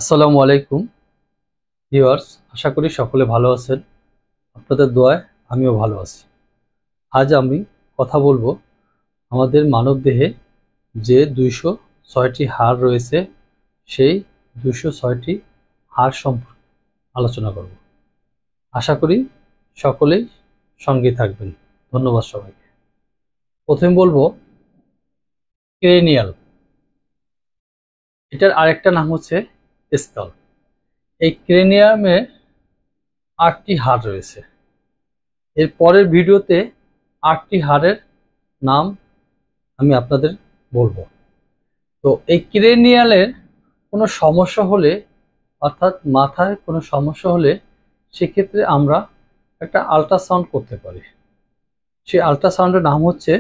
আসসালামু আলাইকুম ভিউয়ার্স, আশা করি সকলে ভালো আছেন। আপনাদের দোয়ায় আমিও ভালো আছি। আজ আমি কথা বলবো আমাদের মানবদেহে যে 206টি হাড় রয়েছে সেই 206টি হাড় সম্পর্কে আলোচনা করব। আশা করি সকলেই সঙ্গে থাকবেন। ধন্যবাদ সবাইকে। প্রথমে বলবো ক্রেনিয়াল। এটার আরেকটা নাম হচ্ছে স্কাল। এই ক্রেনিয়ামে 8টি হাড় রয়েছে। এর পরের ভিডিওতে 8টি হাড়ের নাম আমি আপনাদের বলবো। তো এই ক্রেনিয়ালের কোনো সমস্যা হলে, অর্থাৎ মাথায় কোনো সমস্যা হলে, সেক্ষেত্রে আমরা একটা আল্ট্রাসাউন্ড করতে পারি। সেই আল্ট্রাসাউন্ডের নাম হচ্ছে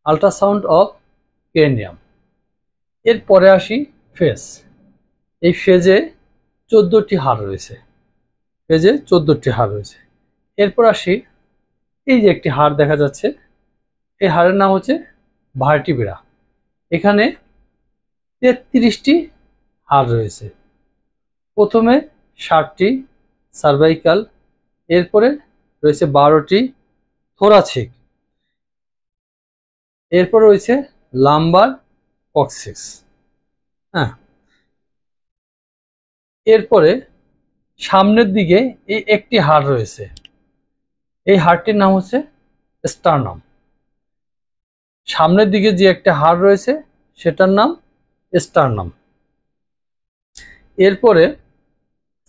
আল্ট্রাসাউন্ড অফ ক্রেনিয়াম। এরপরে আসি ফেজ। এই ফেজে 14টি হাড় রয়েছে। এরপর আসি, এই যে একটি হাড় দেখা যাচ্ছে, এই হাড়ের নাম হচ্ছে ভার্টিব্রা। এখানে 33টি হাড় রয়েছে। প্রথমে 60টি সার্ভাইকাল, এরপরে রয়েছে 12টি থোরাসিক, এরপর রয়েছে লাম্বার কক্সিক্স। হ্যাঁ, এরপরে সামনের দিকে এই একটি হাড় রয়েছে। এই হাড়টির নাম হচ্ছে স্টার্নাম। সামনের দিকে যে একটা হাড় রয়েছে সেটার নাম স্টার্নাম। এরপরে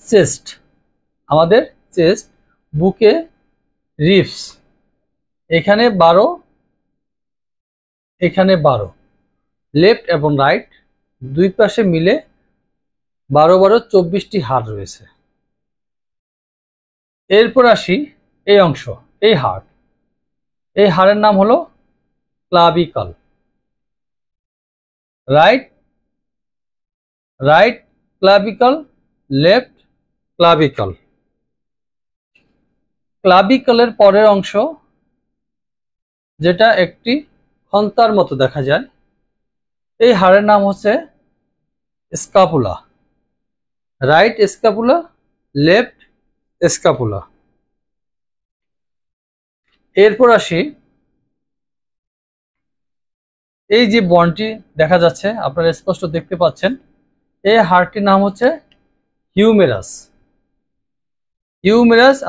চেস্ট, আমাদের চেস্ট, বুকে রিবস, এখানে 12, এখানে 12, লেফট এবং রাইট দুই পাশে মিলে 12 24টি হাড় রয়েছে। এরপর আসি এই অংশ, এই হাড়, এই হাড়ের নাম হলো clavicle. Right right clavicle, left clavicle. ক্লাভিকলের পরের অংশ, যেটা একটি খন্তার মতো দেখা যায়, এই হাড়ের নাম হচ্ছে স্কাপুলা। Right স্কাপুলা, left স্কাপুলা। এরপর আসি, এই যে বনটি দেখা যাচ্ছে, আপনারা স্পষ্ট দেখতে পাচ্ছেন, এই হাড়টির নাম হচ্ছে হিউমেরাস।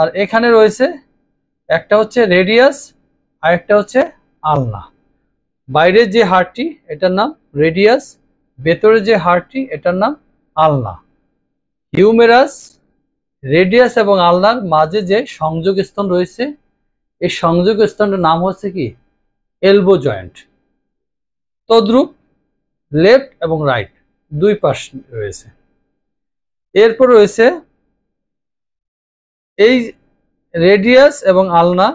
আর এখানে রয়েছে একটা হচ্ছে রেডিয়াস আর একটা হচ্ছে আলনা। বাইরের যে হাড়টি এটার নাম রেডিয়াস, ভেতরে যে হাড়টি এটার নাম আলনা। হিউমেরাস, রেডিয়াস এবং আলনার মাঝে যে সংযোগ স্তন রয়েছে, এই সংযোগ স্তনের নাম হচ্ছে কি এলবো জয়েন্ট। তদ্রূপ লেফট এবং রাইট দুই পাশ রয়েছে। এরপর রয়েছে এই রেডিয়াস এবং আলনা,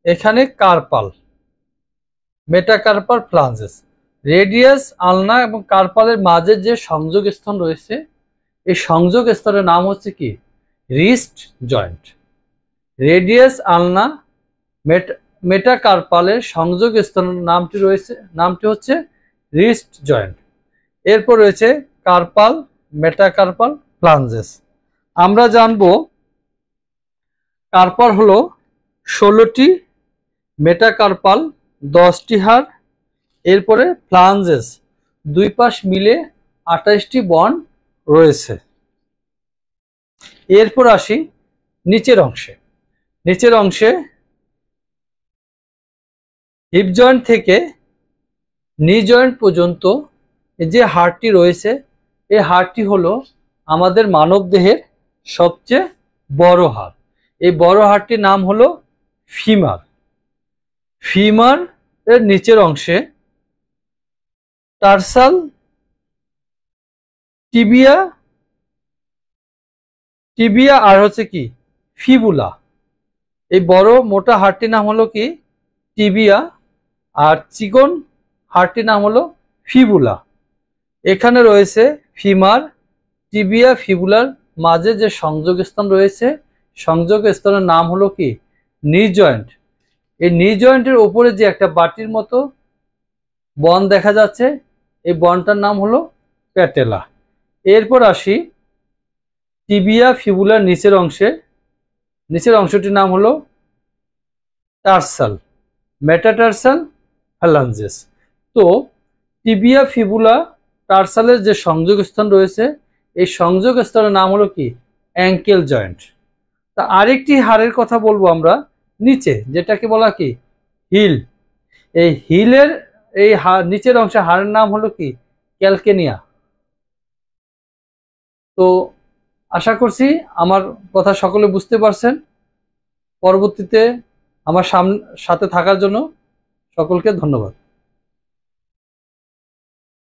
এখানে কার্পাল, মেটাকার্পাল ফ্লাঞ্জেস। রেডিয়াস, আলনা এবং কার্পালের মাঝে যে সংযোগ স্তন রয়েছে, এই সংযোগ স্তনের নাম হচ্ছে কি রিস্ট জয়েন্ট। রেডিয়াস, আলনা, মেটাকার্পালের সংযোগ স্তনের নামটি হচ্ছে রিস্ট জয়েন্ট। এরপর রয়েছে কার্পাল, মেটাকার্পাল ফ্লাঞ্জেস। আমরা জানবো কার্পাল হলো 16টি, মেটাকার্পাল 10টি হাড়, এরপরে ফ্লাঞ্জেস দুই পাশ মিলে 28টি বন্ড রয়েছে। এরপর আসি নিচের অংশে হিপ জয়েন্ট থেকে নি জয়েন্ট পর্যন্ত যে হাড়টি রয়েছে, এই হাড়টি হলো আমাদের মানব দেহের সবচেয়ে বড় হাড়। এই বড় হাড়টির নাম হলো ফিমার এর নিচের অংশে টার্সাল, টিবিয়া আর হচ্ছে কি ফিবুলা। এই বড় মোটা হাড়টির নাম হলো কি টিবিয়া, আর চিকন হাড়টির নাম হলো ফিবুলা। এখানে রয়েছে ফিমার, টিবিয়া, ফিবুলার মাঝে যে সংযোগ স্থান রয়েছে, সংযোগ স্থানের নাম হলো কি নি জয়েন্ট। এই নি জয়েন্টের উপরে যে একটা বাটির মতো বন দেখা যাচ্ছে, এই বনটার নাম হলো প্যাটেলা। এরপর আসি টিবিয়া ফিবুলার নিচের অংশটির নাম হলো টার্সাল, মেটাটার্সাল ফ্যালাঞ্জেস। তো টিবিয়া ফিবুলা টার্সালের যে সংযোগ স্থান রয়েছে, এই সংযোগ স্থানের নাম হলো কি অ্যাঙ্কেল জয়েন্ট। তা আরেকটি হাড়ের কথা বলবো আমরা নিচে, যেটাকে বলা কি হিল। এই হিলের এই নিচের অংশে হাড়ের নাম হলো কি ক্যালকেনিয়া। তো আশা করছি আমার কথা সকলে বুঝতে পারছেন। পরবর্তীতে আমার সাথে থাকার জন্য সকলকে ধন্যবাদ।